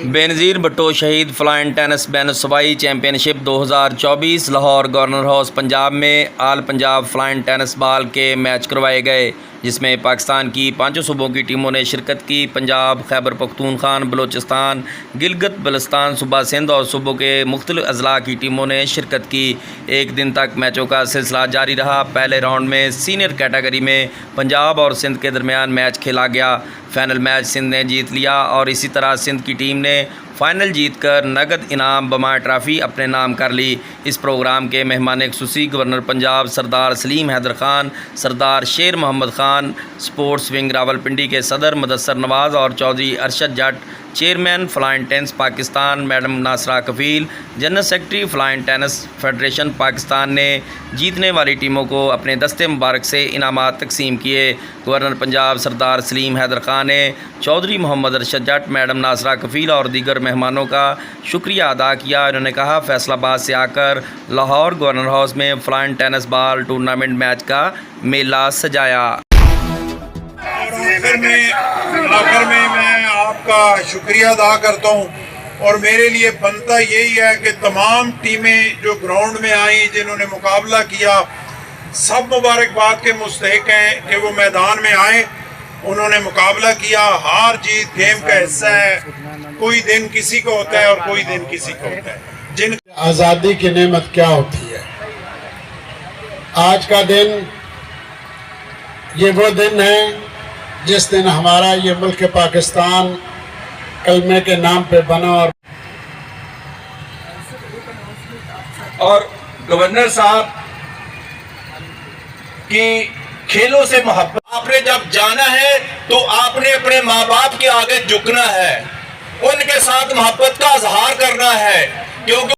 बेनज़ीर भुट्टो शहीद flying tennis ban सूबाई championship 2024 Lahore governor house Punjab में आल पंजाब फ्लाइंग टेनिस बॉल के मैच करवाए गए, जिसमें पाकिस्तान की 5 सूबों की टीमों ने शिरकत की। पंजाब, खैबर पख्तूनख्वा, बलोचिस्तान, गिलगित बल्तिस्तान, सूबा सिंध और सूबों के मुख्तलिफ अजला की टीमों ने शिरकत की। एक दिन तक मैचों का सिलसिला जारी रहा। पहले राउंड में सीनियर कैटेगरी में पंजाब और सिंध के दरमियान मैच खेला गया। फाइनल मैच सिंध ने जीत लिया और इसी तरह सिंध की टीम ने फाइनल जीतकर नगद इनाम बमा ट्रॉफी अपने नाम कर ली। इस प्रोग्राम के मेहमान खुसूसी governor Punjab Sardar Salim Haider Khan, Sardar Sher Mohammad Khan, sports wing Rawalpindi के सदर मुदस्सर नवाज़ और Chaudhry Arshad Jatt, chairman flying tennis Pakistan madam Nasra Kafeel, general secretary flying tennis federation Pakistan ने जीतने वाली टीमों को अपने दस्ते मुबारक से इनामात तकसीम किए। गवर्नर पंजाब सरदार सलीम हैदर खान ने चौधरी मोहम्मद अरशद जट, मैडम नासरा कफील और दीगर मेहमानों का शुक्रिया अदा किया। उन्होंने कहा, फैसलाबाद से आकर लाहौर गवर्नर हाउस में flying tennis ball tournament match का मेला सजाया। आखिर में मैं आपका शुक्रिया अदा करता हूँ और मेरे लिए बनता यही है कि तमाम टीमें जो ग्राउंड में आई, जिन्होंने मुकाबला किया, सब मुबारकबाद के मुस्तहिक हैं कि वो मैदान में आए, उन्होंने मुकाबला किया। हार जीत गेम का हिस्सा है। कोई दिन किसी को होता है और कोई दिन किसी को होता है। जिन आज़ादी की नेमत क्या होती है, आज का दिन ये वो दिन है जिस दिन हमारा ये मुल्क पाकिस्तान कलमे के नाम पे बना। और गवर्नर साहब की खेलों से मोहब्बत, आपने जब जाना है तो आपने अपने माँ बाप के आगे झुकना है, उनके साथ मोहब्बत का इजहार करना है, क्योंकि